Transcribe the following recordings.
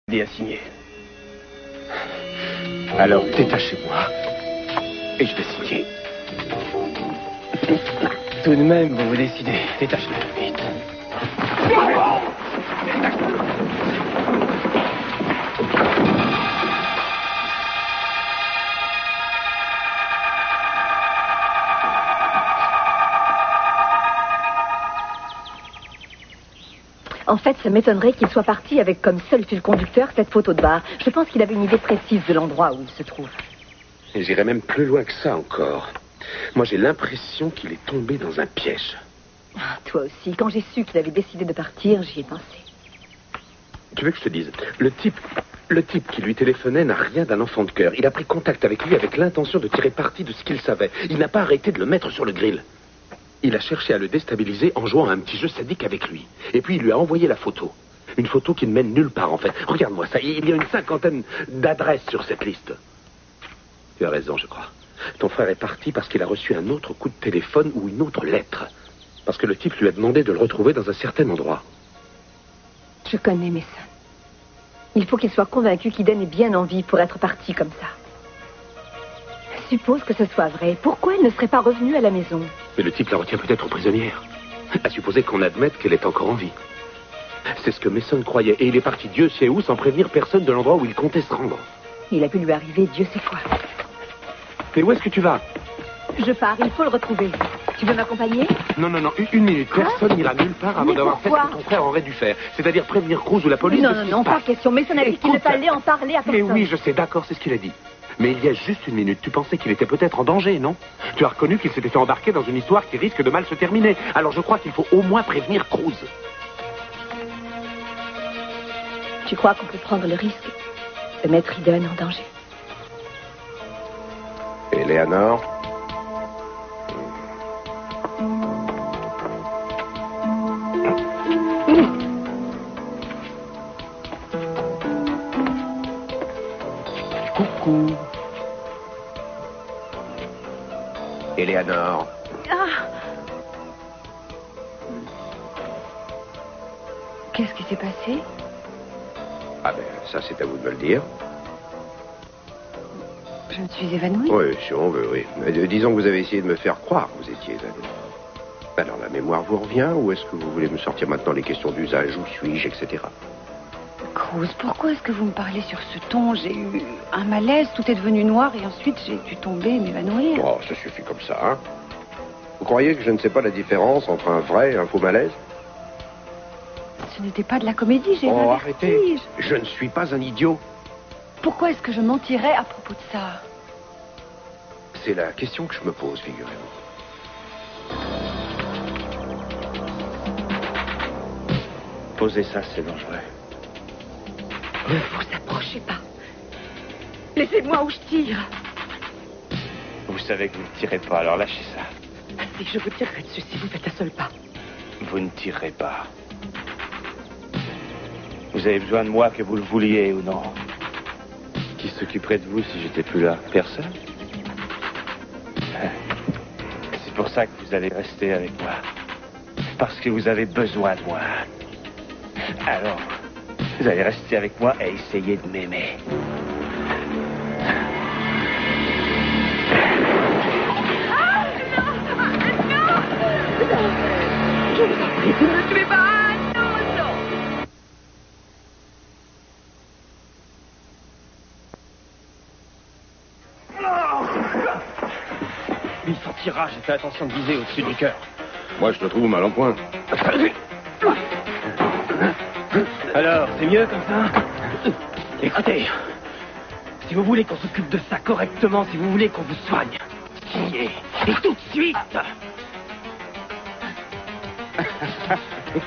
à signer. Alors détachez-moi et je vais signer. Tout de même, vous vous décidez. Détachez-le vite. En fait, ça m'étonnerait qu'il soit parti avec comme seul fil conducteur cette photo de bar. Je pense qu'il avait une idée précise de l'endroit où il se trouve. Et j'irais même plus loin que ça encore. Moi, j'ai l'impression qu'il est tombé dans un piège. Ah, toi aussi. Quand j'ai su qu'il avait décidé de partir, j'y ai pensé. Tu veux que je te dise, le type qui lui téléphonait n'a rien d'un enfant de cœur. Il a pris contact avec lui avec l'intention de tirer parti de ce qu'il savait. Il n'a pas arrêté de le mettre sur le grill. Il a cherché à le déstabiliser en jouant à un petit jeu sadique avec lui. Et puis il lui a envoyé la photo. Une photo qui ne mène nulle part, en fait. Regarde-moi ça, il y a une 50aine d'adresses sur cette liste. Tu as raison, je crois. Ton frère est parti parce qu'il a reçu un autre coup de téléphone ou une autre lettre. Parce que le type lui a demandé de le retrouver dans un certain endroit. Je connais Mason. Il faut qu'il soit convaincu qu'Eden est bien en vie pour être parti comme ça. Suppose que ce soit vrai. Pourquoi elle ne serait pas revenue à la maison? Mais le type la retient peut-être prisonnière. À supposer qu'on admette qu'elle est encore en vie. C'est ce que Mason croyait. Et il est parti Dieu sait où sans prévenir personne de l'endroit où il comptait se rendre. Il a pu lui arriver Dieu sait quoi. Mais où est-ce que tu vas? Je pars, il faut le retrouver. Tu veux m'accompagner? Non, une minute. Personne n'ira nulle part avant d'avoir fait ce que ton frère aurait dû faire. C'est-à-dire prévenir Cruz ou la police. Non, pas question. Mason a dit qu'il ne fallait en parler à personne. Mais oui, je sais, d'accord, c'est ce qu'il a dit. Mais il y a juste une minute, tu pensais qu'il était peut-être en danger, non? Tu as reconnu qu'il s'était fait embarquer dans une histoire qui risque de mal se terminer. Alors je crois qu'il faut au moins prévenir Cruz. Tu crois qu'on peut prendre le risque de mettre Eden en danger? Eleanor? Coucou. Eleanor. Qu'est-ce qui s'est passé? Ah ben, ça c'est à vous de me le dire. Je me suis évanouie? Oui, si on veut, oui. Mais disons que vous avez essayé de me faire croire que vous étiez évanouie. Alors la mémoire vous revient ou est-ce que vous voulez me sortir maintenant les questions d'usage, où suis-je, etc. Cruz, pourquoi est-ce que vous me parlez sur ce ton? J'ai eu un malaise, tout est devenu noir et ensuite j'ai dû tomber et m'évanouir. Oh, ça suffit comme ça, hein? Vous croyez que je ne sais pas la différence entre un vrai et un faux malaise? Ce n'était pas de la comédie, j'ai Oh, arrêtez. Je ne suis pas un idiot. Pourquoi est-ce que je mentirais à propos de ça? C'est la question que je me pose, figurez-vous. Posez ça, c'est dangereux. Ne vous approchez pas. Laissez-moi où je tire. Vous savez que vous ne tirez pas, alors lâchez ça. Et je vous tirerai dessus si vous faites un seul pas. Vous ne tirerez pas. Vous avez besoin de moi, que vous le vouliez ou non. Qui s'occuperait de vous si j'étais plus là? Personne. C'est pour ça que vous allez rester avec moi. Parce que vous avez besoin de moi. Alors, vous allez rester avec moi et essayer de m'aimer. Je vous en prie, ne me tuez pas. Non. Il sortira, j'ai fait attention de viser au-dessus du cœur. Moi, je te trouve mal en point. Alors, c'est mieux comme ça? Écoutez, si vous voulez qu'on s'occupe de ça correctement, si vous voulez qu'on vous soigne, signez, et tout de suite.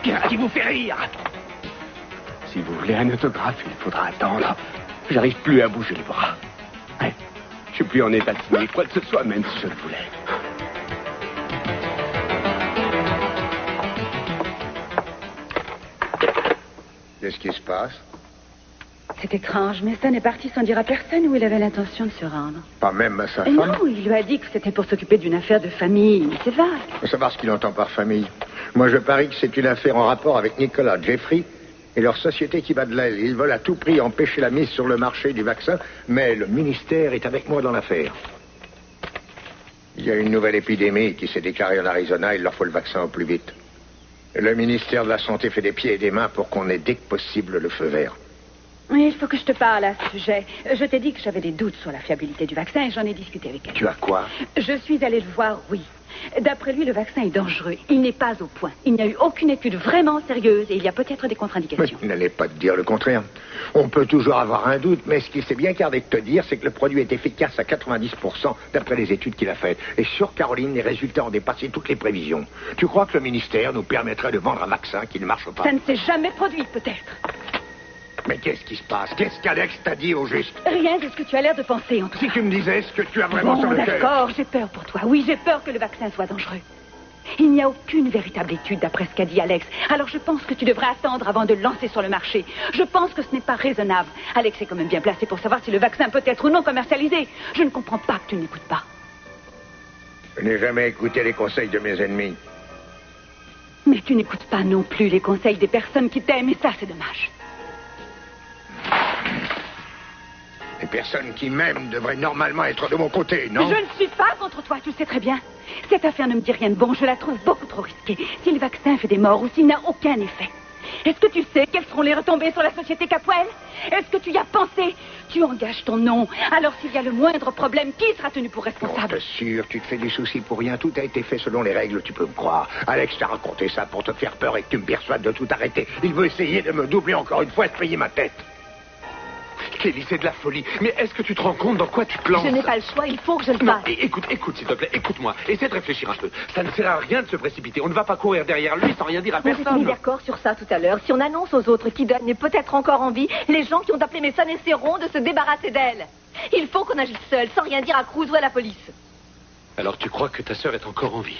Qu'est-ce qui vous fait rire? Si vous voulez un autographe, il faudra attendre. J'arrive plus à bouger les bras. Ouais. Je suis plus en état de signer quoi que ce soit, même si je le voulais. Qu'est-ce qui se passe? C'est étrange, Mason est parti sans dire à personne où il avait l'intention de se rendre. Pas même à sa Et femme? non, il lui a dit que c'était pour s'occuper d'une affaire de famille. C'est vague. Faut savoir ce qu'il entend par famille. Moi, je parie que c'est une affaire en rapport avec Nicolas Jeffrey et leur société qui bat de l'aile. Ils veulent à tout prix empêcher la mise sur le marché du vaccin, mais le ministère est avec moi dans l'affaire. Il y a une nouvelle épidémie qui s'est déclarée en Arizona, il leur faut le vaccin au plus vite. Le ministère de la Santé fait des pieds et des mains pour qu'on ait dès que possible le feu vert. Oui, il faut que je te parle à ce sujet. Je t'ai dit que j'avais des doutes sur la fiabilité du vaccin et j'en ai discuté avec elle. Tu as quoi? Je suis allée le voir, oui. D'après lui, le vaccin est dangereux. Il n'est pas au point. Il n'y a eu aucune étude vraiment sérieuse et il y a peut-être des contre-indications. Mais n'allez pas te dire le contraire. On peut toujours avoir un doute, mais ce qu'il s'est bien gardé de te dire, c'est que le produit est efficace à 90% d'après les études qu'il a faites. Et sur Caroline, les résultats ont dépassé toutes les prévisions. Tu crois que le ministère nous permettrait de vendre un vaccin qui ne marche pas? Ça ne s'est jamais produit, peut-être. Mais qu'est-ce qui se passe? Qu'est-ce qu'Alex t'a dit au juste? Rien de ce que tu as l'air de penser, en tout cas. Si tu me disais ce que tu as vraiment Bon, sur le cœur. d'accord, j'ai peur pour toi. Oui, j'ai peur que le vaccin soit dangereux. Il n'y a aucune véritable étude d'après ce qu'a dit Alex. Alors je pense que tu devrais attendre avant de le lancer sur le marché. Je pense que ce n'est pas raisonnable. Alex est quand même bien placé pour savoir si le vaccin peut être ou non commercialisé. Je ne comprends pas que tu n'écoutes pas. Je n'ai jamais écouté les conseils de mes ennemis. Mais tu n'écoutes pas non plus les conseils des personnes qui t'aiment et ça, c'est dommage. Les personnes qui m'aiment devraient normalement être de mon côté, non? Je ne suis pas contre toi, tu le sais très bien. Cette affaire ne me dit rien de bon, je la trouve beaucoup trop risquée. Si le vaccin fait des morts ou s'il n'a aucun effet. Est-ce que tu sais quelles seront les retombées sur la société Capwell? Est-ce que tu y as pensé? Tu engages ton nom. Alors s'il y a le moindre problème, qui sera tenu pour Non, responsable? je t'assure, tu te fais du souci pour rien. Tout a été fait selon les règles, tu peux me croire. Alex t'a raconté ça pour te faire peur et que tu me persuades de tout arrêter. Il veut essayer de me doubler encore une fois et de payer ma tête. Kelly, c'est de la folie. Mais est-ce que tu te rends compte dans quoi tu te lances? Je n'ai pas le choix, il faut que je le Non, fasse. écoute, s'il te plaît, écoute-moi. Essaie de réfléchir un peu. Ça ne sert à rien de se précipiter. On ne va pas courir derrière lui sans rien dire à On s'est mis personne. d'accord sur ça tout à l'heure. Si on annonce aux autres qui donnent peut-être encore en vie, les gens qui ont appelé Mason essaieront de se débarrasser d'elle. Il faut qu'on agisse seul, sans rien dire à Cruz ou à la police. Alors tu crois que ta sœur est encore en vie?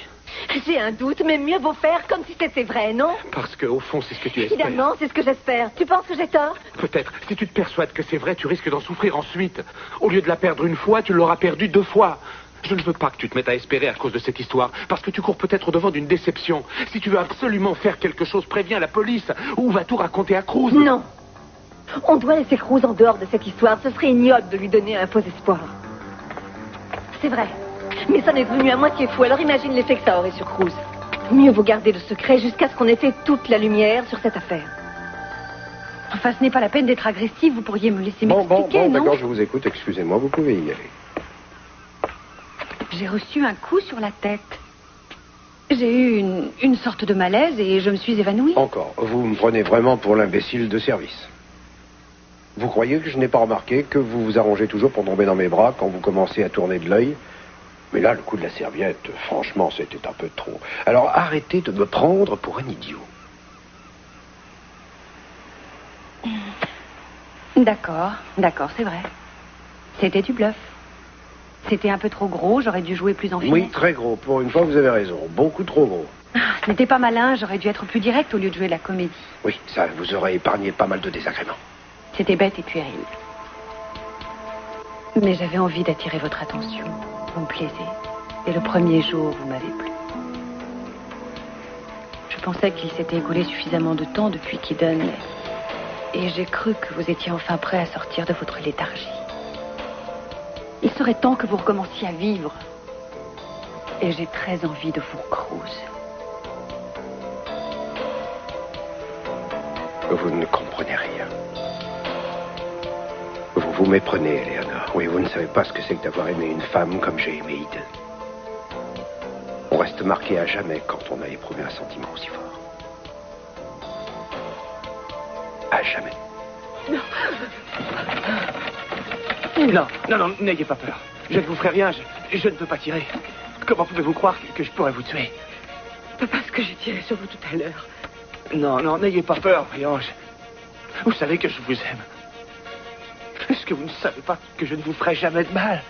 J'ai un doute, mais mieux vaut faire comme si c'était vrai, non? Parce qu'au fond, c'est ce que tu espères. Évidemment, c'est ce que j'espère. Tu penses que j'ai tort? Peut-être. Si tu te persuades que c'est vrai, tu risques d'en souffrir ensuite. Au lieu de la perdre une fois, tu l'auras perdue 2 fois. Je ne veux pas que tu te mettes à espérer à cause de cette histoire, parce que tu cours peut-être au devant d'une déception. Si tu veux absolument faire quelque chose, préviens la police, ou va tout raconter à Cruz. Non. On doit laisser Cruz en dehors de cette histoire. Ce serait ignoble de lui donner un faux espoir. C'est vrai. Mais ça n'est devenu à moitié fou, alors imagine l'effet que ça aurait sur Cruz. Mieux vaut garder le secret jusqu'à ce qu'on ait fait toute la lumière sur cette affaire. Enfin, ce n'est pas la peine d'être agressif, vous pourriez me laisser Bon, m'expliquer, non? d'accord, je vous écoute, excusez-moi, vous pouvez y aller. J'ai reçu un coup sur la tête. J'ai eu une sorte de malaise et je me suis évanouie. Encore, vous me prenez vraiment pour l'imbécile de service. Vous croyez que je n'ai pas remarqué que vous vous arrangez toujours pour tomber dans mes bras quand vous commencez à tourner de l'œil? Mais là, le coup de la serviette, franchement, c'était un peu trop. Alors arrêtez de me prendre pour un idiot. D'accord, c'est vrai. C'était du bluff. C'était un peu trop gros, j'aurais dû jouer plus en finesse. Oui, très gros. Pour une fois, vous avez raison. Beaucoup trop gros. Ah, ce n'était pas malin, j'aurais dû être plus direct au lieu de jouer la comédie. Oui, ça vous aurait épargné pas mal de désagréments. C'était bête et puéril. Mais j'avais envie d'attirer votre attention. Vous me plaisez. Et le premier jour, vous m'avez plu. Je pensais qu'il s'était écoulé suffisamment de temps depuis qu'Eden... Et j'ai cru que vous étiez enfin prêt à sortir de votre léthargie. Il serait temps que vous recommenciez à vivre. Et j'ai très envie de vous, Cruz. Vous ne comprenez rien. Vous vous méprenez, Eleanor. Oui, vous ne savez pas ce que c'est que d'avoir aimé une femme comme j'ai aimé Eden. On reste marqué à jamais quand on a éprouvé un sentiment aussi fort. À jamais. Non, n'ayez pas peur. Je ne vous ferai rien, je ne peux pas tirer. Comment pouvez-vous croire que je pourrais vous tuer? Parce que j'ai tiré sur vous tout à l'heure. Non, n'ayez pas peur, voyons. Vous savez que je vous aime. Est-ce que vous ne savez pas que je ne vous ferai jamais de mal?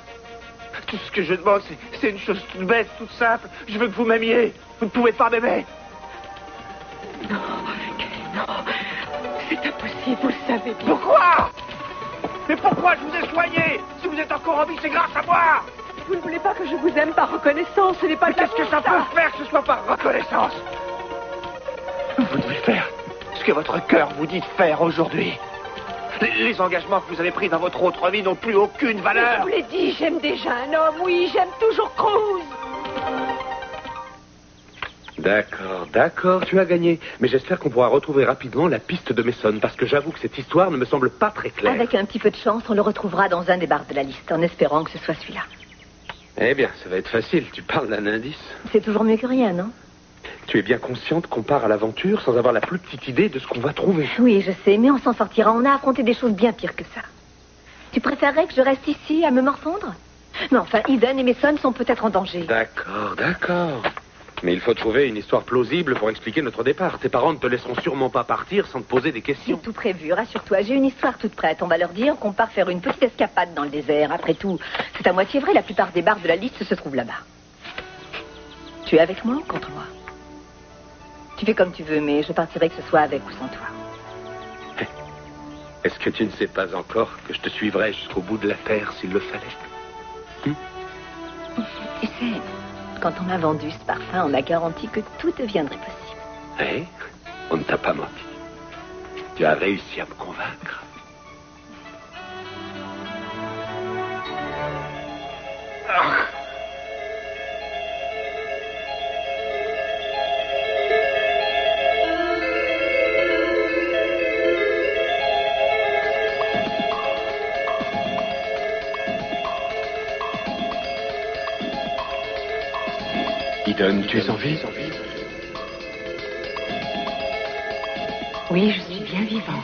Tout ce que je demande, c'est une chose toute bête, toute simple. Je veux que vous m'aimiez. Vous ne pouvez pas m'aimer. Non, c'est impossible, vous le savez bien. Pourquoi? Mais pourquoi je vous ai soigné? Si vous êtes encore en vie, c'est grâce à moi. Vous ne voulez pas que je vous aime par reconnaissance, ce n'est pas Mais qu'est-ce que ça peut faire que ce soit par reconnaissance? Vous devez faire ce que votre cœur vous dit de faire aujourd'hui. Les engagements que vous avez pris dans votre autre vie n'ont plus aucune valeur. Je vous l'ai dit, j'aime déjà un homme, oui, j'aime toujours Cruz. D'accord, tu as gagné. Mais j'espère qu'on pourra retrouver rapidement la piste de Mason, parce que j'avoue que cette histoire ne me semble pas très claire. Avec un petit peu de chance, on le retrouvera dans un des bars de la liste, en espérant que ce soit celui-là. Eh bien, ça va être facile. Tu parles d'un indice. C'est toujours mieux que rien, non? Tu es bien consciente qu'on part à l'aventure sans avoir la plus petite idée de ce qu'on va trouver. Oui, je sais, mais on s'en sortira. On a affronté des choses bien pires que ça. Tu préférerais que je reste ici à me morfondre? Non, enfin, Eden et Mason sont peut-être en danger. D'accord. Mais il faut trouver une histoire plausible pour expliquer notre départ. Tes parents ne te laisseront sûrement pas partir sans te poser des questions. C'est tout prévu, rassure-toi. J'ai une histoire toute prête. On va leur dire qu'on part faire une petite escapade dans le désert. Après tout, c'est à moitié vrai. La plupart des bars de la liste se trouvent là-bas. Tu es avec moi ou contre moi? Tu fais comme tu veux, mais je partirai que ce soit avec ou sans toi. Est-ce que tu ne sais pas encore que je te suivrai jusqu'au bout de la terre s'il le fallait? Tu sais, quand on m'a vendu ce parfum, on m'a garanti que tout deviendrait possible. Eh? On ne t'a pas menti. Tu as réussi à me convaincre. Eden, tu es en vie? Oui, je suis bien vivant.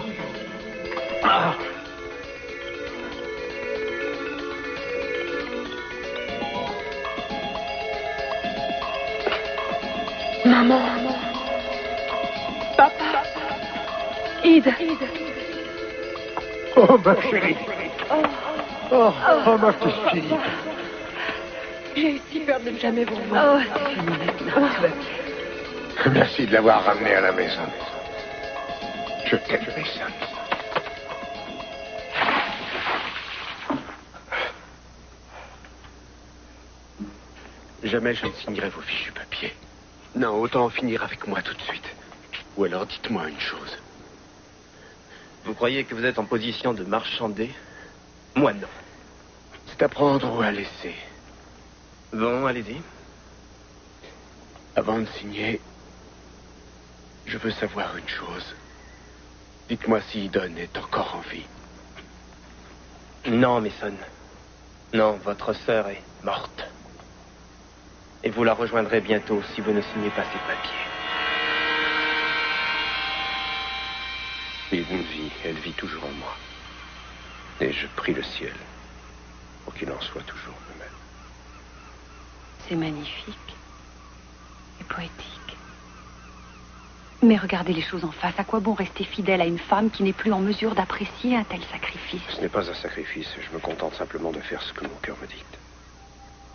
Maman. Papa. Eden. Oh, ma chérie. Oh, ma petite fille. J'ai eu si peur de ne jamais vous voir. Oh, c'est fini maintenant. Tout va bien. Merci de l'avoir ramené à la maison. Je t'aime, Mason. Jamais je ne signerai vos fichus papiers. Non, autant en finir avec moi tout de suite. Ou alors dites-moi une chose. Vous croyez que vous êtes en position de marchander? Moi, non. C'est à prendre ou à laisser. Bon, allez-y. Avant de signer, je veux savoir une chose. Dites-moi si Eden est encore en vie. Non, Mason. Non, votre sœur est morte. Et vous la rejoindrez bientôt si vous ne signez pas ces papiers. Eden vit, elle vit toujours en moi. Et je prie le ciel pour qu'il en soit toujours le même. C'est magnifique et poétique. Mais regardez les choses en face. À quoi bon rester fidèle à une femme qui n'est plus en mesure d'apprécier un tel sacrifice? Ce n'est pas un sacrifice, je me contente simplement de faire ce que mon cœur me dicte.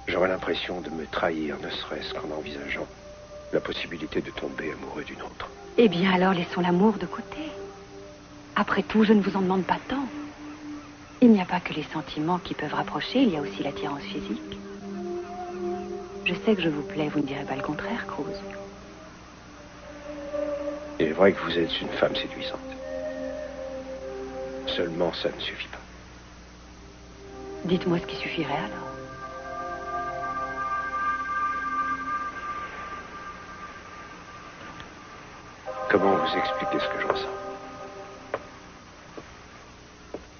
J'aurais l'impression de me trahir, ne serait-ce qu'en envisageant la possibilité de tomber amoureux d'une autre. Eh bien alors laissons l'amour de côté. Après tout, je ne vous en demande pas tant. Il n'y a pas que les sentiments qui peuvent rapprocher, il y a aussi l'attirance physique. Je sais que je vous plais, vous ne direz pas le contraire, Cruz. Il est vrai que vous êtes une femme séduisante. Seulement, ça ne suffit pas. Dites-moi ce qui suffirait alors. Comment vous expliquer ce que je ressens?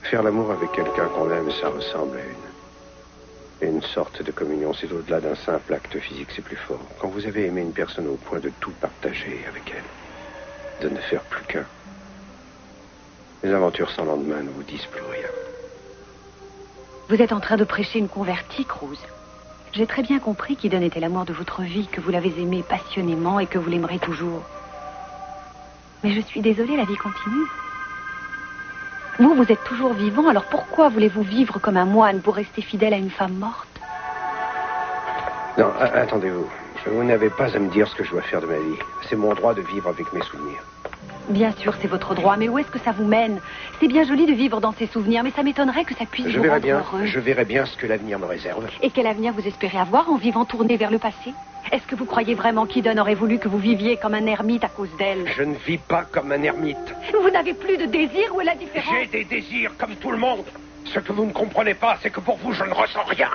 Faire l'amour avec quelqu'un qu'on aime, ça ressemble à une sorte de communion. C'est au-delà d'un simple acte physique, c'est plus fort. Quand vous avez aimé une personne au point de tout partager avec elle, de ne faire plus qu'un, les aventures sans lendemain ne vous disent plus rien. Vous êtes en train de prêcher une convertie, Cruz. J'ai très bien compris qu'Eden était l'amour de votre vie, que vous l'avez aimé passionnément et que vous l'aimerez toujours. Mais je suis désolée, la vie continue. Vous êtes toujours vivant, alors pourquoi voulez-vous vivre comme un moine pour rester fidèle à une femme morte? Non, attendez-vous. Vous n'avez pas à me dire ce que je dois faire de ma vie. C'est mon droit de vivre avec mes souvenirs. Bien sûr, c'est votre droit, mais où est-ce que ça vous mène? C'est bien joli de vivre dans ces souvenirs, mais ça m'étonnerait que ça puisse vous rendre heureux. Je verrai bien ce que l'avenir me réserve. Et quel avenir vous espérez avoir en vivant tourné vers le passé? Est-ce que vous croyez vraiment qu'Eden aurait voulu que vous viviez comme un ermite à cause d'elle? Je ne vis pas comme un ermite. Vous n'avez plus de désir, où est la différence? J'ai des désirs comme tout le monde. Ce que vous ne comprenez pas, c'est que pour vous, je ne ressens rien.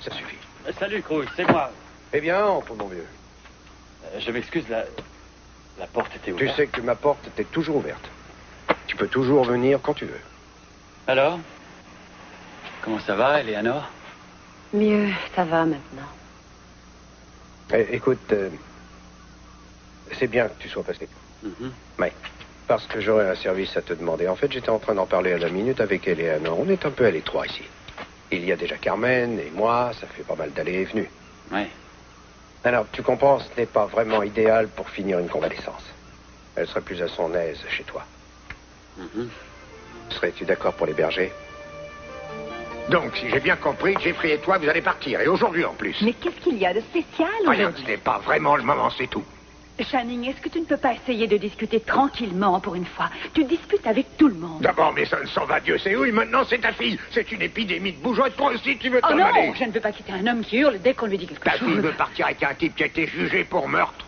Ça suffit. Salut, Cruz, c'est moi. Eh bien, entre mon vieux. Je m'excuse, la porte était Tu ouverte. sais que ma porte était toujours ouverte. Tu peux toujours venir quand tu veux. Alors? Comment ça va, Eleanor? Mieux, ça va maintenant. Écoute, c'est bien que tu sois passé. Mhm. Oui, parce que j'aurais un service à te demander. En fait, j'étais en train d'en parler à la minute avec Eleanor. On est un peu à l'étroit ici. Il y a déjà Carmen et moi, ça fait pas mal d'allées et venues. Oui. Alors, tu comprends, ce n'est pas vraiment idéal pour finir une convalescence. Elle serait plus à son aise chez toi. Mhm. Serais-tu d'accord pour l'héberger? Donc, si j'ai bien compris, Jeffrey et toi, vous allez partir, et aujourd'hui en plus. Mais qu'est-ce qu'il y a de spécial Rien, aujourd'hui? ce n'est pas vraiment le moment, c'est tout. Channing, est-ce que tu ne peux pas essayer de discuter tranquillement pour une fois? Tu discutes avec tout le monde. D'abord, Mason s'en va, Dieu sait où, et maintenant c'est ta fille. C'est une épidémie de bougeotte, toi aussi tu veux Oh t'en non, aller. je ne veux pas quitter un homme qui hurle dès qu'on lui dit quelque Ta chose. fille veut partir avec un type qui a été jugé pour meurtre.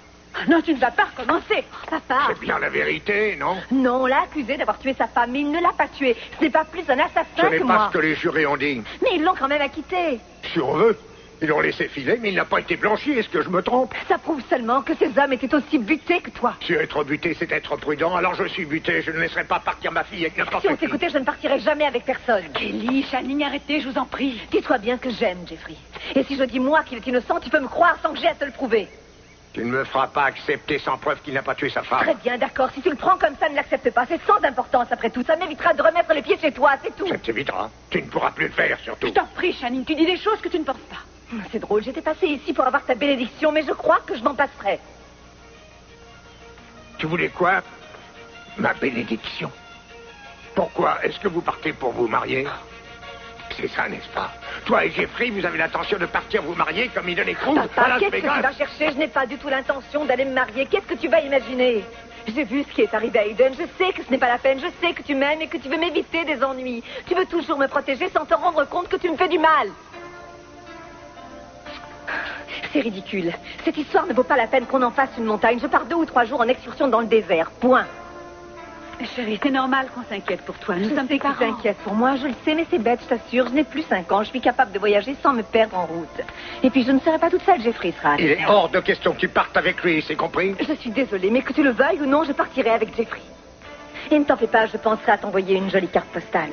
Non, tu ne vas pas recommencer. Papa. C'est bien la vérité, non? Non, on l'a accusé d'avoir tué sa femme, mais il ne l'a pas tué. Ce n'est pas plus un assassin Ce n'est que pas moi. ce que les jurés ont dit. Mais ils l'ont quand même acquitté. Si on veut. Ils l'ont laissé filer, mais il n'a pas été blanchi. Est-ce que je me trompe? Ça prouve seulement que ces hommes étaient aussi butés que toi. Si être buté, c'est être prudent, alors je suis buté. Je ne laisserai pas partir ma fille avec n'importe Si on qui. t'écoutait, je ne partirais jamais avec personne. Kelly, Channing, arrêtez, je vous en prie. Dis-toi bien que j'aime Jeffrey. Et si je dis moi qu'il est innocent, tu peux me croire sans que j'ai à te le prouver. Tu ne me feras pas accepter sans preuve qu'il n'a pas tué sa femme. Très bien, d'accord. Si tu le prends comme ça, ne l'accepte pas. C'est sans importance après tout. Ça m'évitera de remettre les pieds chez toi, c'est tout. Ça t'évitera. Tu ne pourras plus le faire, surtout. Je t'en prie, Channing, tu dis des choses que tu ne penses pas. C'est drôle, j'étais passée ici pour avoir ta bénédiction, mais je crois que je m'en passerai. Tu voulais quoi? Ma bénédiction. Pourquoi? Est-ce que vous partez pour vous marier? C'est ça, n'est-ce pas? Toi et Jeffrey, vous avez l'intention de partir vous marier comme Eden et Cruz à Papa, Las qu'est-ce que tu Vegas. vas chercher? Je n'ai pas du tout l'intention d'aller me marier. Qu'est-ce que tu vas imaginer? J'ai vu ce qui est arrivé à Eden. Je sais que ce n'est pas la peine. Je sais que tu m'aimes et que tu veux m'éviter des ennuis. Tu veux toujours me protéger sans te rendre compte que tu me fais du mal. C'est ridicule. Cette histoire ne vaut pas la peine qu'on en fasse une montagne. Je pars 2 ou 3 jours en excursion dans le désert. Point. Chérie, c'est normal qu'on s'inquiète pour toi. Nous Je sommes sais tes que tu parents. t'inquiètes pour moi, je le sais, mais c'est bête, je t'assure. Je n'ai plus 5 ans, je suis capable de voyager sans me perdre en route. Et puis je ne serai pas toute seule, Jeffrey sera Il avec est moi. hors de question que tu partes avec lui, c'est compris? Je suis désolée, mais que tu le veuilles ou non, je partirai avec Jeffrey. Et ne t'en fais pas, je penserai à t'envoyer une jolie carte postale.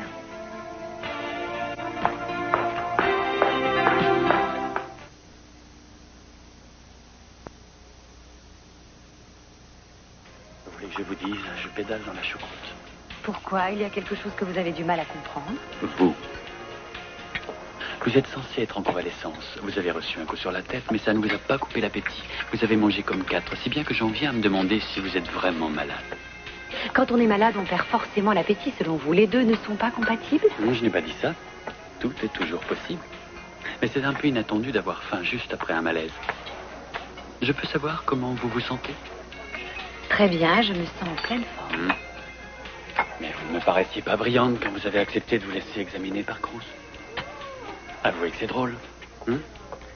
Vous voulez que je vous dise, je pédale dans la choucroute. Pourquoi? Il y a quelque chose que vous avez du mal à comprendre. Vous êtes censé être en convalescence. Vous avez reçu un coup sur la tête, mais ça ne vous a pas coupé l'appétit. Vous avez mangé comme 4, si bien que j'en viens à me demander si vous êtes vraiment malade. Quand on est malade, on perd forcément l'appétit, selon vous. Les deux ne sont pas compatibles? Non, je n'ai pas dit ça. Tout est toujours possible. Mais c'est un peu inattendu d'avoir faim juste après un malaise. Je peux savoir comment vous vous sentez? Très bien, je me sens en pleine forme. Mais vous ne me paraissiez pas brillante quand vous avez accepté de vous laisser examiner par Cruz. Avouez que c'est drôle.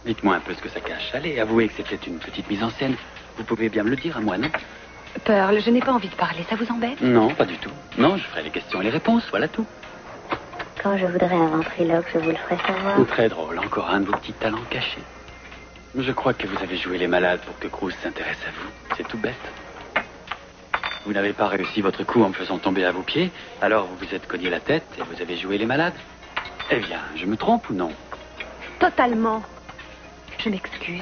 Dites-moi un peu ce que ça cache. Allez, avouez que c'était une petite mise en scène. Vous pouvez bien me le dire à moi, non? Pearl, je n'ai pas envie de parler, ça vous embête? Non, pas du tout. Non, je ferai les questions et les réponses, voilà tout. Quand je voudrais un ventriloque, je vous le ferai savoir. Très drôle, encore un de vos petits talents cachés. Je crois que vous avez joué les malades pour que Cruz s'intéresse à vous. C'est tout bête. Vous n'avez pas réussi votre coup en me faisant tomber à vos pieds, alors vous vous êtes cogné la tête et vous avez joué les malades. Eh bien, je me trompe ou non? Totalement. Je m'excuse.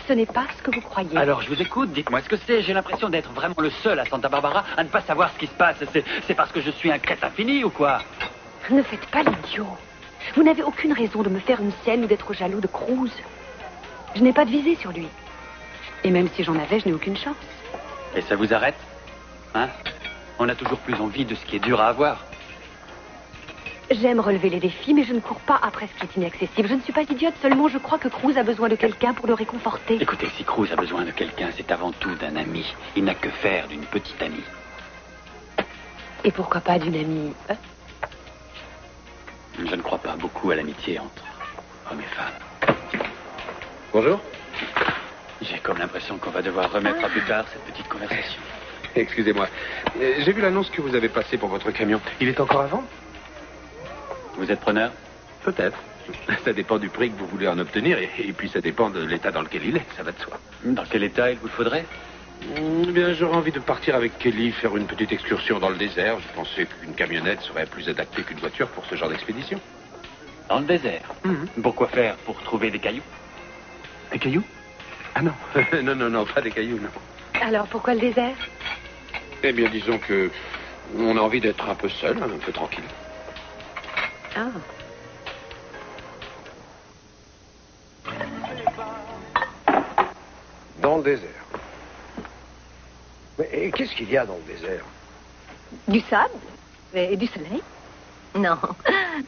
Ce n'est pas ce que vous croyez. Alors, je vous écoute, dites-moi ce que c'est. J'ai l'impression d'être vraiment le seul à Santa Barbara à ne pas savoir ce qui se passe. C'est parce que je suis un crétin fini ou quoi? Ne faites pas l'idiot. Vous n'avez aucune raison de me faire une scène ou d'être jaloux de Cruz. Je n'ai pas de visée sur lui. Et même si j'en avais, je n'ai aucune chance. Et ça vous arrête? Hein? On a toujours plus envie de ce qui est dur à avoir. J'aime relever les défis, mais je ne cours pas après ce qui est inaccessible. Je ne suis pas idiote, seulement je crois que Cruz a besoin de quelqu'un pour le réconforter. Écoutez, si Cruz a besoin de quelqu'un, c'est avant tout d'un ami. Il n'a que faire d'une petite amie. Et pourquoi pas d'une amie Je ne crois pas beaucoup à l'amitié entre hommes et femmes. Bonjour. J'ai comme l'impression qu'on va devoir remettre à plus tard cette petite conversation. Excusez-moi. J'ai vu l'annonce que vous avez passée pour votre camion. Il est encore à vendre? Vous êtes preneur? Peut-être. Ça dépend du prix que vous voulez en obtenir et puis ça dépend de l'état dans lequel il est, ça va de soi. Dans quel état il vous faudrait? Eh bien, j'aurais envie de partir avec Kelly, faire une petite excursion dans le désert. Je pensais qu'une camionnette serait plus adaptée qu'une voiture pour ce genre d'expédition. Dans le désert? Pourquoi faire? Pour trouver des cailloux? Des cailloux? Ah non. non, pas des cailloux, non. Alors, pourquoi le désert? Eh bien, disons que on a envie d'être un peu seul, un peu tranquille. Ah. Dans le désert. Mais qu'est-ce qu'il y a dans le désert? Du sable et du soleil. Non,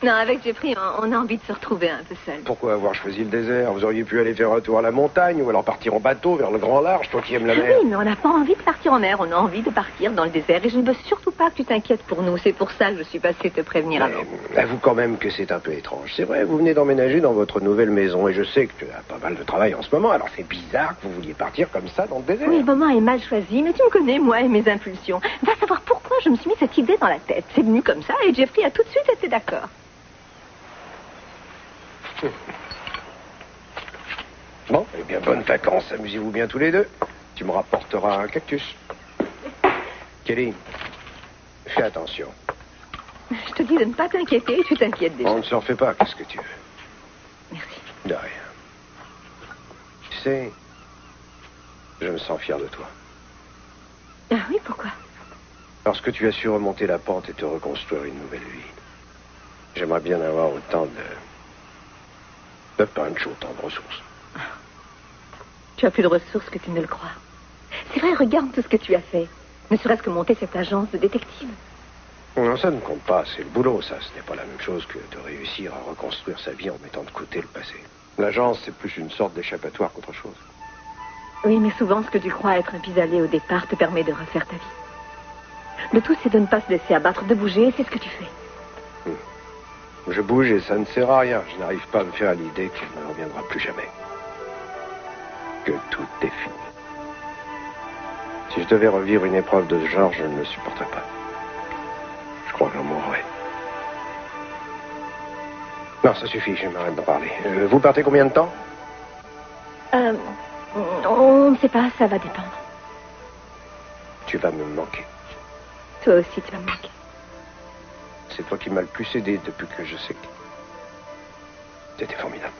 non, avec Jeffrey, on a envie de se retrouver un peu seul. Pourquoi avoir choisi le désert? Vous auriez pu aller faire un tour à la montagne ou alors partir en bateau vers le grand large, toi qui aimes la mer. Oui, mais on n'a pas envie de partir en mer, on a envie de partir dans le désert et je ne veux surtout pas que tu t'inquiètes pour nous. C'est pour ça que je suis passée te prévenir avant. Avoue quand même que c'est un peu étrange. C'est vrai, vous venez d'emménager dans votre nouvelle maison et je sais que tu as pas mal de travail en ce moment, alors c'est bizarre que vous vouliez partir comme ça dans le désert. Oui, le moment est mal choisi, mais tu me connais, moi et mes impulsions. Va savoir pourquoi je me suis mis cette idée dans la tête. C'est venu comme ça et Jeffrey a tout de suite été d'accord. Bon, eh bien, bonnes vacances, amusez-vous bien tous les deux. Tu me rapporteras un cactus. Kelly, fais attention. Je te dis de ne pas t'inquiéter, tu t'inquiètes déjà. On ne s'en fait pas, qu'est-ce que tu veux? Merci. De rien. Tu sais, je me sens fier de toi. Ah oui, pourquoi? Parce que tu as su remonter la pente et te reconstruire une nouvelle vie. J'aimerais bien avoir autant de punch, autant de ressources. Tu as plus de ressources que tu ne le crois. C'est vrai, regarde tout ce que tu as fait. Ne serait-ce que monter cette agence de détective. Non, ça ne compte pas. C'est le boulot, ça. Ce n'est pas la même chose que de réussir à reconstruire sa vie en mettant de côté le passé. L'agence, c'est plus une sorte d'échappatoire qu'autre chose. Oui, mais souvent, ce que tu crois être un pis-aller au départ te permet de refaire ta vie. Le tout, c'est de ne pas se laisser abattre, de bouger, et c'est ce que tu fais. Je bouge et ça ne sert à rien. Je n'arrive pas à me faire à l'idée qu'elle ne reviendra plus jamais. Que tout est fini. Si je devais revivre une épreuve de ce genre, je ne le supporterais pas. Je crois que j'en mourrais. Non, ça suffit, je m'arrête d'en parler. Vous partez combien de temps? On ne sait pas, ça va dépendre. Tu vas me manquer. Toi aussi, tu vas me manquer. C'est toi qui m'as le plus aidé depuis que je sais que... C'était formidable.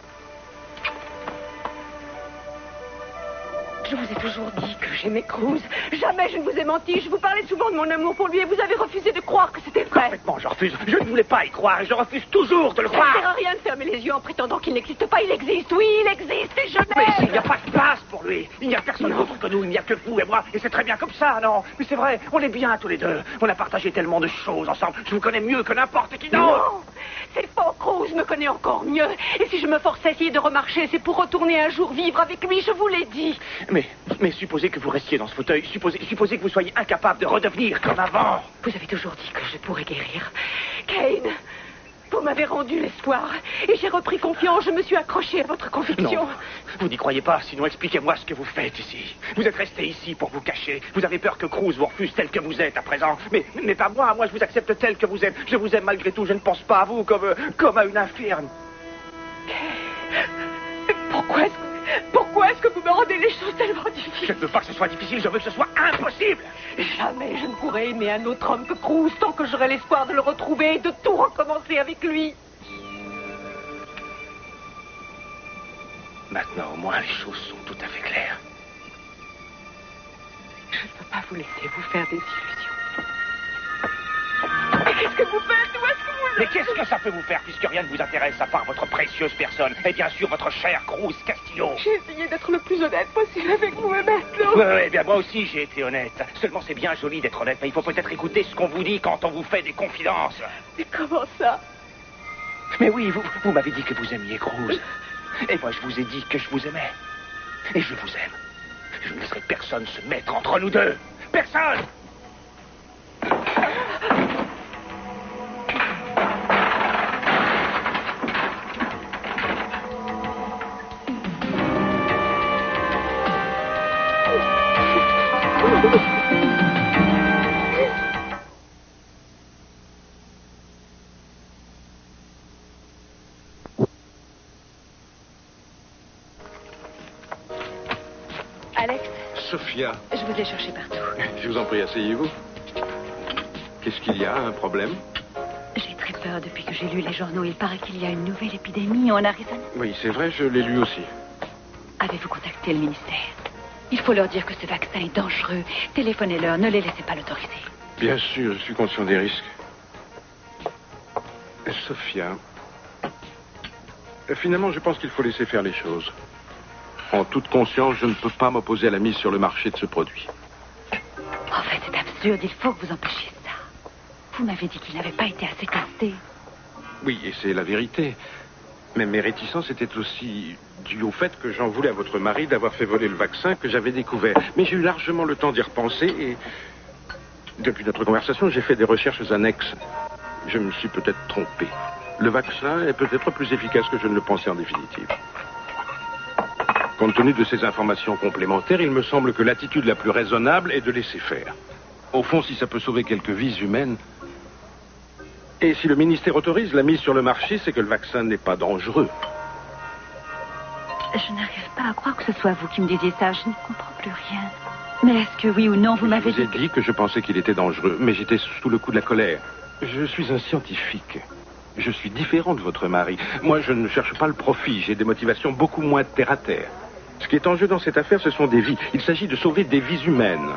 Je vous ai toujours dit que j'aimais Cruz. Jamais je ne vous ai menti. Je vous parlais souvent de mon amour pour lui et vous avez refusé de croire que c'était vrai. Complètement, je refuse. Je ne voulais pas y croire et je refuse toujours de le croire. Ça ne sert à rien de fermer les yeux en prétendant qu'il n'existe pas. Il existe, oui, il existe et je l'aime. Mais ici, il n'y a pas de place pour lui. Il n'y a personne d'autre que nous. Il n'y a que vous et moi. Et c'est très bien comme ça, non? Mais c'est vrai, on est bien tous les deux. On a partagé tellement de choses ensemble. Je vous connais mieux que n'importe qui d'autre. Non, c'est faux. Cruz me connaît encore mieux. Et si je me force à essayer de remarcher, c'est pour retourner un jour vivre avec lui. Je vous l'ai dit. Mais supposez que vous restiez dans ce fauteuil. Supposez que vous soyez incapable de redevenir comme avant. Vous avez toujours dit que je pourrais guérir. Kane, vous m'avez rendu l'espoir. Et j'ai repris confiance. Je me suis accrochée à votre conviction. Non, vous n'y croyez pas. Sinon, expliquez-moi ce que vous faites ici. Vous êtes resté ici pour vous cacher. Vous avez peur que Cruz vous refuse tel que vous êtes à présent. Mais pas moi. Moi, je vous accepte tel que vous êtes. Je vous aime malgré tout. Je ne pense pas à vous comme à une infirme. Pourquoi est-ce que vous me rendez les choses tellement difficiles? Je ne veux pas que ce soit difficile, je veux que ce soit impossible. Jamais je ne pourrai aimer un autre homme que Cruz tant que j'aurai l'espoir de le retrouver et de tout recommencer avec lui. Maintenant, au moins, les choses sont tout à fait claires. Je ne peux pas vous laisser vous faire des illusions. Mais qu'est-ce que vous faites? Où est-ce que vous... Mais qu'est-ce que ça peut vous faire puisque rien ne vous intéresse à part votre précieuse personne et bien sûr votre cher Cruz Castillo? J'ai essayé d'être le plus honnête possible avec vous, mais maintenant... Oui, bien moi aussi j'ai été honnête. Seulement c'est bien joli d'être honnête, mais il faut peut-être écouter ce qu'on vous dit quand on vous fait des confidences. Mais comment ça? Mais oui, vous m'avez dit que vous aimiez Cruz. Et moi je vous ai dit que je vous aimais. Et je vous aime. Je ne laisserai personne se mettre entre nous deux. Personne! Alex, Sophia, je vous ai cherché partout. je vous en prie, asseyez-vous. Qu'est-ce qu'il y a? Un problème? J'ai très peur depuis que j'ai lu les journaux. Il paraît qu'il y a une nouvelle épidémie en Arizona. Oui, c'est vrai, je l'ai lu aussi. Avez-vous contacté le ministère? Il faut leur dire que ce vaccin est dangereux. Téléphonez-leur, ne les laissez pas l'autoriser. Bien sûr, je suis conscient des risques. Sophia, finalement, je pense qu'il faut laisser faire les choses. En toute conscience, je ne peux pas m'opposer à la mise sur le marché de ce produit. En fait, c'est absurde. Il faut que vous empêchiez ça. Vous m'avez dit qu'il n'avait pas été assez testé. Oui, et c'est la vérité. Mais mes réticences étaient aussi dues au fait que j'en voulais à votre mari d'avoir fait voler le vaccin que j'avais découvert. Mais j'ai eu largement le temps d'y repenser et... Depuis notre conversation, j'ai fait des recherches annexes. Je me suis peut-être trompé. Le vaccin est peut-être plus efficace que je ne le pensais en définitive. Compte tenu de ces informations complémentaires, il me semble que l'attitude la plus raisonnable est de laisser faire. Au fond, si ça peut sauver quelques vies humaines... Et si le ministère autorise la mise sur le marché, c'est que le vaccin n'est pas dangereux. Je n'arrive pas à croire que ce soit vous qui me disiez ça. Je ne comprends plus rien. Mais est-ce que oui ou non, vous m'avez dit... Je vous ai dit que je pensais qu'il était dangereux, mais j'étais sous le coup de la colère. Je suis un scientifique. Je suis différent de votre mari. Moi, je ne cherche pas le profit. J'ai des motivations beaucoup moins terre-à-terre. Ce qui est en jeu dans cette affaire, ce sont des vies. Il s'agit de sauver des vies humaines.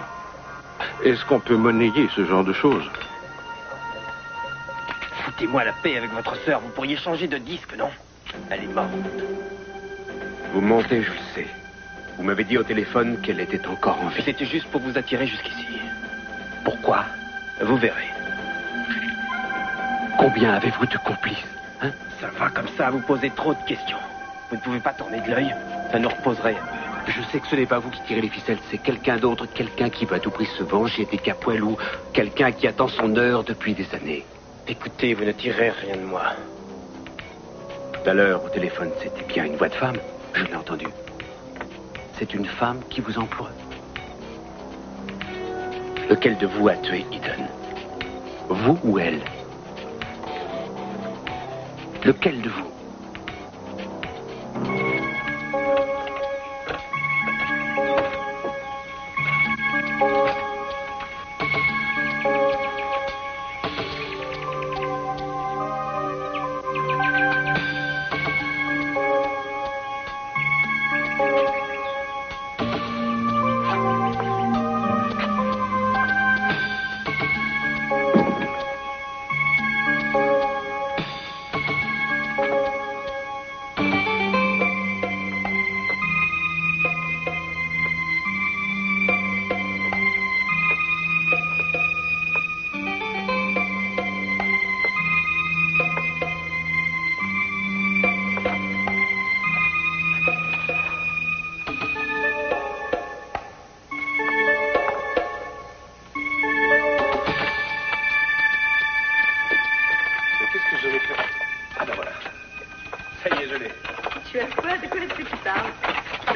Est-ce qu'on peut monnayer ce genre de choses? Foutez-moi la paix avec votre sœur. Vous pourriez changer de disque, non? Elle est morte. Vous mentez, je le sais. Vous m'avez dit au téléphone qu'elle était encore en vie. C'était juste pour vous attirer jusqu'ici. Pourquoi? Vous verrez. Combien avez-vous de complices, hein? Ça va comme ça, vous posez trop de questions. Vous ne pouvez pas tourner de l'œil. Ça nous reposerait un peu. Je sais que ce n'est pas vous qui tirez les ficelles, c'est quelqu'un d'autre, quelqu'un qui veut à tout prix se venger des Capoel ou quelqu'un qui attend son heure depuis des années. Écoutez, vous ne tirez rien de moi. Tout à l'heure, au téléphone, c'était bien une voix de femme. Je l'ai entendu. C'est une femme qui vous emploie. Lequel de vous a tué Eden? Vous ou elle? Lequel de vous?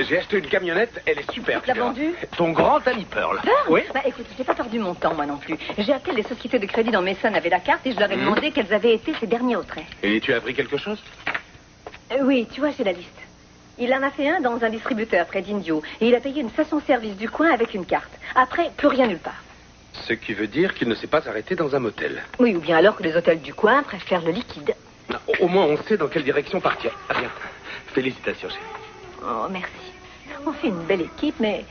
J'ai acheté une camionnette, elle est super. Tu l'as vendue? Ton grand ami Pearl. Oui. Bah écoute, j'ai pas perdu mon temps, moi non plus. J'ai appelé les sociétés de crédit dans Mason avec la carte et je leur ai demandé quels avaient été ses derniers retraits. Et tu as appris quelque chose? Oui, tu vois, j'ai la liste. Il en a fait un dans un distributeur près d'Indio et il a payé une station-service du coin avec une carte. Après, plus rien nulle part. Ce qui veut dire qu'il ne s'est pas arrêté dans un motel. Oui, ou bien alors que les hôtels du coin préfèrent le liquide. Non, au moins, on sait dans quelle direction partir. Ah bien. Félicitations, chérie. Oh, merci. On fait une belle équipe, mais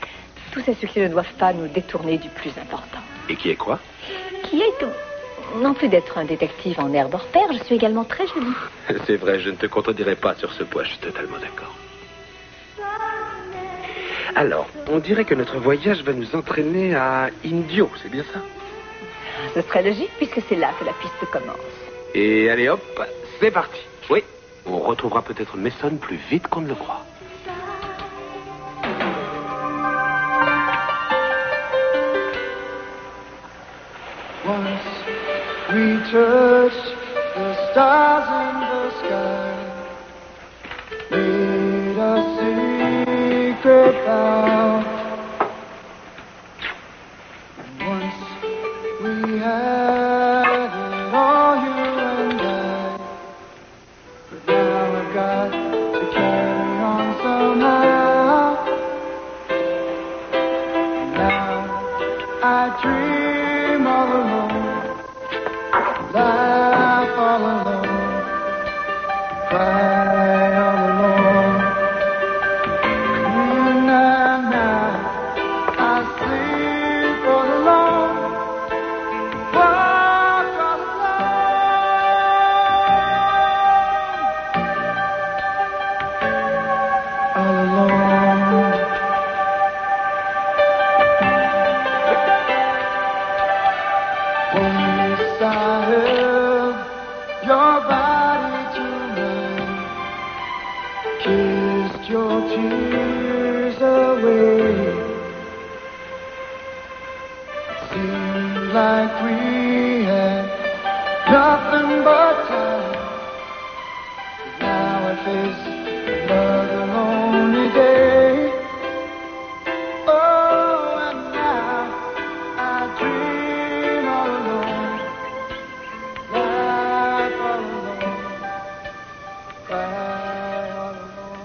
tous ces succès ne doivent pas nous détourner du plus important. Et qui est quoi? Qui est tout. Non plus d'être un détective en herbe hors pair, je suis également très jolie. C'est vrai, je ne te contredirai pas sur ce point, je suis totalement d'accord. Alors, on dirait que notre voyage va nous entraîner à Indio, c'est bien ça? Ce serait logique, puisque c'est là que la piste commence. Et allez hop, c'est parti. Oui, on retrouvera peut-être Mason plus vite qu'on ne le croit. Once we touched the stars in the sky, made a secret vow. I dream all alone, laugh all alone, cry all alone. And now I sleep all alone, walk all alone. Once I held your body tonight, kissed your tears away. Seemed like we had nothing but time. Now I face another lonely day. Oh, and now I dream all alone, laugh all alone, cry all alone.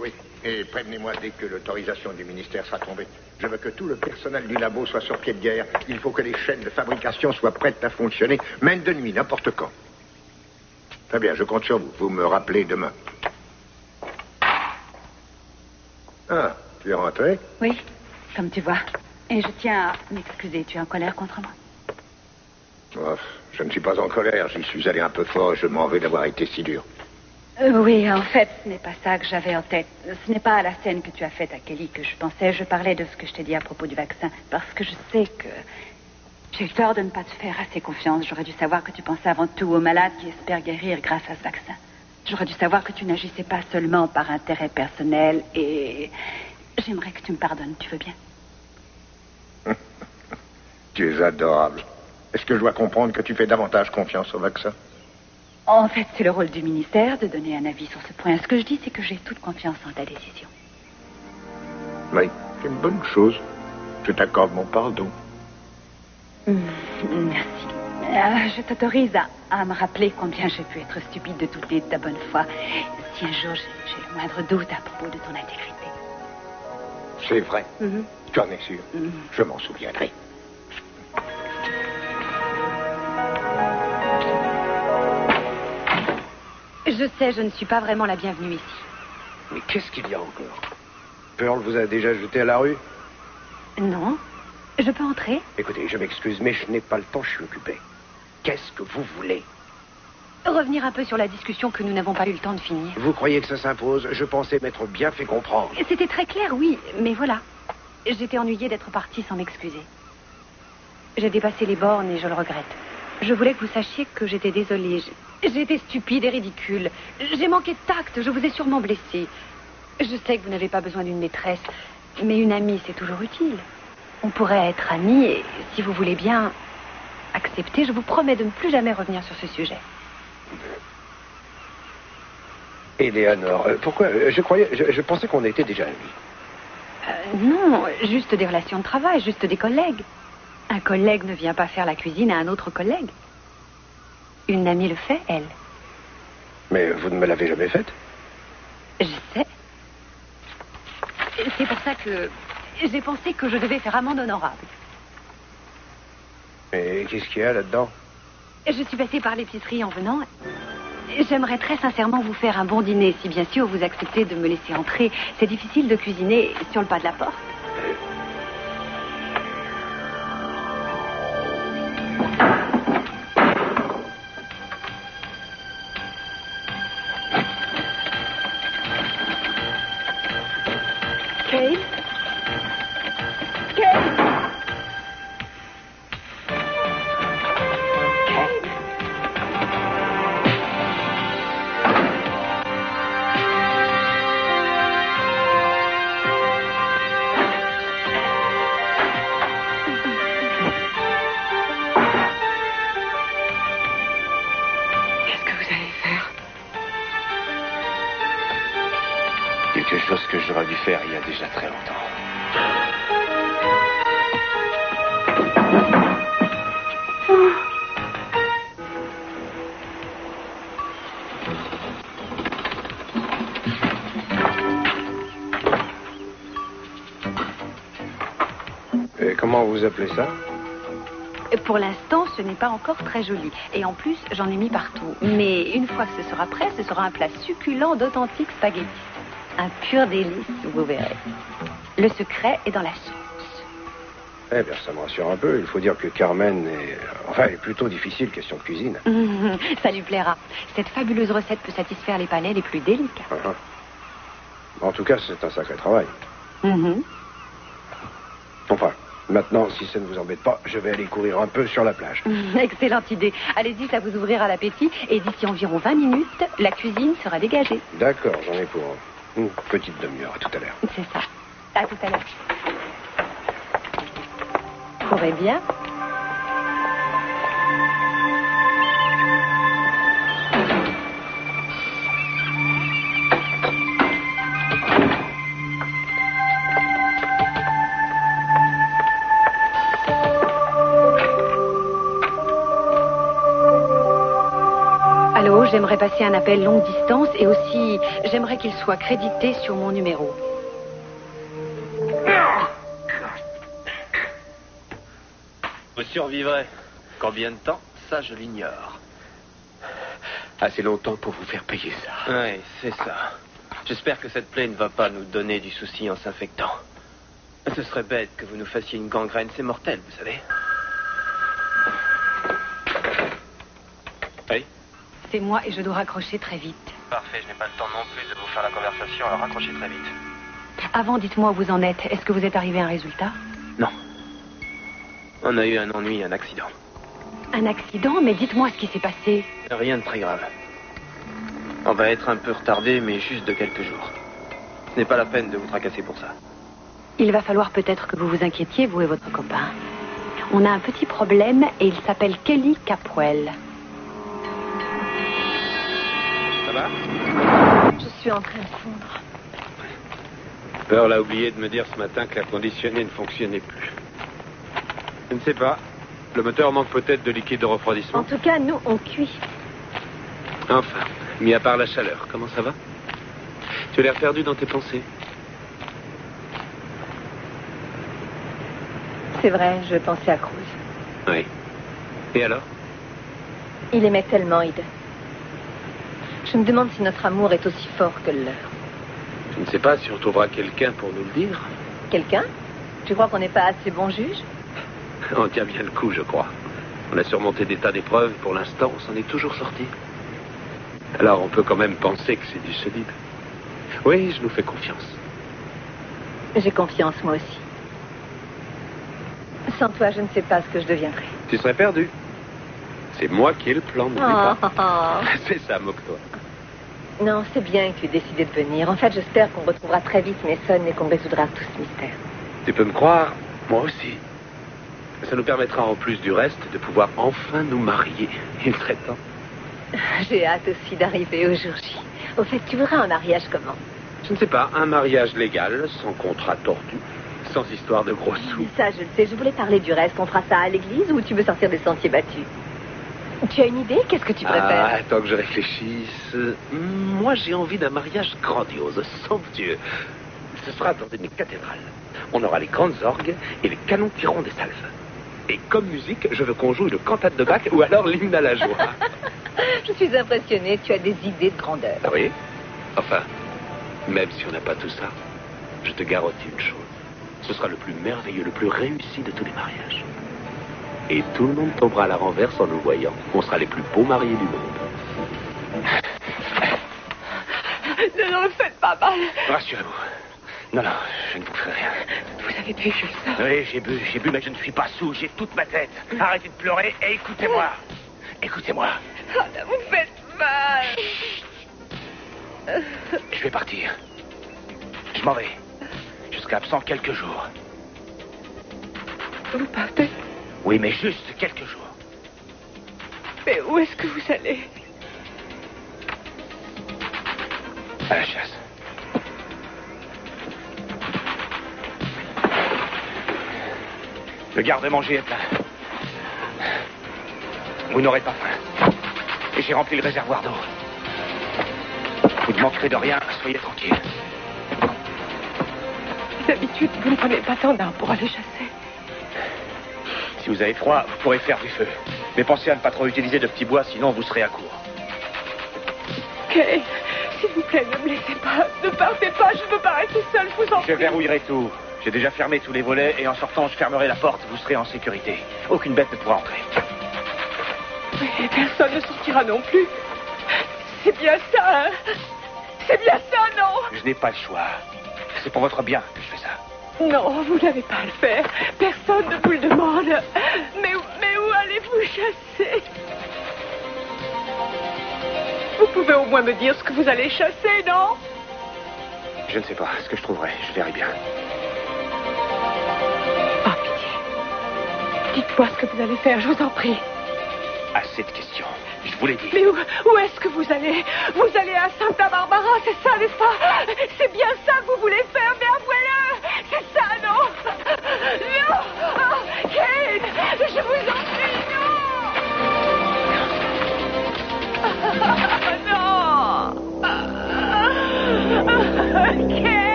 Oui, et prévenez-moi dès que l'autorisation du ministère sera tombée. Je veux que tout le personnel du labo soit sur pied de guerre. Il faut que les chaînes de fabrication soient prêtes à fonctionner, même de nuit, n'importe quand. Très bien, je compte sur vous. Vous me rappelez demain. Ah, tu es rentré? Oui, comme tu vois. Et je tiens à m'excuser. Tu es en colère contre moi? Oh, je ne suis pas en colère. J'y suis allé un peu fort et je m'en vais d'avoir été si dur. Oui, en fait, ce n'est pas ça que j'avais en tête. Ce n'est pas à la scène que tu as faite à Kelly que je pensais. Je parlais de ce que je t'ai dit à propos du vaccin. Parce que je sais que j'ai eu tort de ne pas te faire assez confiance. J'aurais dû savoir que tu pensais avant tout aux malades qui espèrent guérir grâce à ce vaccin. J'aurais dû savoir que tu n'agissais pas seulement par intérêt personnel et j'aimerais que tu me pardonnes. Tu veux bien? Tu es adorable. Est-ce que je dois comprendre que tu fais davantage confiance au vaccin? En fait, c'est le rôle du ministère de donner un avis sur ce point. Ce que je dis, c'est que j'ai toute confiance en ta décision. Oui, c'est une bonne chose. Je t'accorde mon pardon. Merci. Je t'autorise à me rappeler combien j'ai pu être stupide de douter de ta bonne foi. Si un jour j'ai le moindre doute à propos de ton intégrité. C'est vrai. Tu en es sûr. Je m'en souviendrai. Je sais, je ne suis pas vraiment la bienvenue ici. Mais qu'est-ce qu'il y a encore? Pearl vous a déjà jeté à la rue? Non. Je peux entrer? Écoutez, je m'excuse, mais je n'ai pas le temps, je suis occupé. Qu'est-ce que vous voulez? Revenir un peu sur la discussion que nous n'avons pas eu le temps de finir. Vous croyez que ça s'impose? Je pensais m'être bien fait comprendre. C'était très clair, oui, mais voilà. J'étais ennuyée d'être partie sans m'excuser. J'ai dépassé les bornes et je le regrette. Je voulais que vous sachiez que j'étais désolée. J'ai été stupide et ridicule. J'ai manqué de tact, je vous ai sûrement blessé. Je sais que vous n'avez pas besoin d'une maîtresse, mais une amie, c'est toujours utile. On pourrait être amis et, si vous voulez bien accepter, je vous promets de ne plus jamais revenir sur ce sujet. Éléonore, pourquoi? Je pensais qu'on était déjà amis. Non, juste des relations de travail, juste des collègues. Un collègue ne vient pas faire la cuisine à un autre collègue. Une amie le fait, elle. Mais vous ne me l'avez jamais faite? Je sais. C'est pour ça que j'ai pensé que je devais faire amende honorable. Et qu'est-ce qu'il y a là-dedans? Je suis passée par l'épicerie en venant. J'aimerais très sincèrement vous faire un bon dîner, si bien sûr vous acceptez de me laisser entrer. C'est difficile de cuisiner sur le pas de la porte. Kate? Kate? Quelque chose que j'aurais dû faire il y a déjà très longtemps. Et comment vous appelez ça? Pour l'instant, ce n'est pas encore très joli. Et en plus, j'en ai mis partout. Mais une fois que ce sera prêt, ce sera un plat succulent d'authentiques spaghettis. Un pur délice, vous verrez. Le secret est dans la sauce. Eh bien, ça me rassure un peu. Il faut dire que Carmen est plutôt difficile, question de cuisine. Ça lui plaira. Cette fabuleuse recette peut satisfaire les palais les plus délicats. En tout cas, c'est un sacré travail. Enfin, maintenant, si ça ne vous embête pas, je vais aller courir un peu sur la plage. Excellente idée. Allez-y, ça vous ouvrira l'appétit. Et d'ici environ 20 minutes, la cuisine sera dégagée. D'accord, j'en ai pour une petite demi-heure. À tout à l'heure. C'est ça. À tout à l'heure. Courez bien. Allô, j'aimerais passer un appel longue distance et aussi, j'aimerais qu'il soit crédité sur mon numéro. Vous survivrez. Combien de temps? Ça, je l'ignore. Assez longtemps pour vous faire payer ça. Oui, c'est ça. J'espère que cette plaie ne va pas nous donner du souci en s'infectant. Ce serait bête que vous nous fassiez une gangrène. C'est mortel, vous savez. Oui? C'est moi et je dois raccrocher très vite. Parfait, je n'ai pas le temps non plus de vous faire la conversation, alors raccrochez très vite. Avant, dites-moi où vous en êtes. Est-ce que vous êtes arrivé à un résultat? Non. On a eu un ennui, un accident. Un accident? Mais dites-moi ce qui s'est passé. Rien de très grave. On va être un peu retardé, mais juste de quelques jours. Ce n'est pas la peine de vous tracasser pour ça. Il va falloir peut-être que vous vous inquiétiez, vous et votre copain. On a un petit problème et il s'appelle Kelly Capwell. Ça va? Je suis en train de fondre. Pearl a oublié de me dire ce matin que l'air conditionné ne fonctionnait plus. Je ne sais pas. Le moteur manque peut-être de liquide de refroidissement. En tout cas, nous, on cuit. Enfin, mis à part la chaleur, comment ça va? Tu as l'air perdu dans tes pensées. C'est vrai, je pensais à Cruz. Oui. Et alors? Il aimait tellement Ida. Je me demande si notre amour est aussi fort que le leur. Je ne sais pas si on trouvera quelqu'un pour nous le dire. Quelqu'un? Tu crois qu'on n'est pas assez bon juge? On tient bien le coup, je crois. On a surmonté des tas d'épreuves. Pour l'instant, on s'en est toujours sorti. Alors, on peut quand même penser que c'est du solide. Oui, je nous fais confiance. J'ai confiance, moi aussi. Sans toi, je ne sais pas ce que je deviendrais. Tu serais perdu. C'est moi qui ai le plan, n'oublie pas. C'est ça, moque-toi. Non, c'est bien que tu aies décidé de venir. En fait, j'espère qu'on retrouvera très vite Mason et qu'on résoudra tout ce mystère. Tu peux me croire, moi aussi. Ça nous permettra, en plus du reste, de pouvoir enfin nous marier. Il serait temps. J'ai hâte aussi d'arriver au jour J. Au fait, tu voudrais un mariage comment? Je ne sais pas, un mariage légal, sans contrat tordu, sans histoire de gros sous. Ça, je le sais. Je voulais parler du reste. On fera ça à l'église ou tu veux sortir des sentiers battus? Tu as une idée? Qu'est-ce que tu préfères? Ah, attends que je réfléchisse. Moi, j'ai envie d'un mariage grandiose, somptueux. Ce sera dans une cathédrale. On aura les grandes orgues et les canons tireront des salves. Et comme musique, je veux qu'on joue une cantate de Bach ou alors l'hymne à la joie. Je suis impressionnée, tu as des idées de grandeur. Ah oui? Enfin, même si on n'a pas tout ça, je te garantis une chose. Ce sera le plus merveilleux, le plus réussi de tous les mariages. Et tout le monde tombera à la renverse en nous voyant. On sera les plus beaux mariés du monde. Ne le faites pas mal. Rassurez-vous. Non, je ne vous ferai rien. Vous avez bu, je le sens. Oui, j'ai bu, mais je ne suis pas sous. J'ai toute ma tête. Arrêtez de pleurer et écoutez-moi. Écoutez-moi. Oh, là, vous faites mal. Je vais partir. Je m'en vais. Je serai absent quelques jours. Vous partez? Oui, mais juste quelques jours. Mais où est-ce que vous allez? À la chasse. Le garde-manger est plein. Vous n'aurez pas faim. Et j'ai rempli le réservoir d'eau. Vous ne manquerez de rien, soyez tranquille. D'habitude, vous ne prenez pas tant d'armes pour aller chasser. Si vous avez froid, vous pourrez faire du feu. Mais pensez à ne pas trop utiliser de petits bois, sinon vous serez à court. Kay, s'il vous plaît, ne me laissez pas. Ne partez pas, je ne veux pas rester seule, je vous en prie. Je verrouillerai tout. J'ai déjà fermé tous les volets et en sortant, je fermerai la porte. Vous serez en sécurité. Aucune bête ne pourra entrer. Mais personne ne sortira non plus. C'est bien ça, hein? C'est bien ça, non? Je n'ai pas le choix. C'est pour votre bien que je fais ça. Non, vous n'avez pas à le faire. Personne ne vous le demande. Mais où allez-vous chasser? Vous pouvez au moins me dire ce que vous allez chasser, non? Je ne sais pas. Ce que je trouverai, je verrai bien. Par pitié. Dites-moi ce que vous allez faire, je vous en prie. Assez de questions. Je vous l'ai dit. Mais où est-ce que vous allez? Vous allez à Santa Barbara, c'est ça, n'est-ce pas? C'est bien ça que vous voulez faire?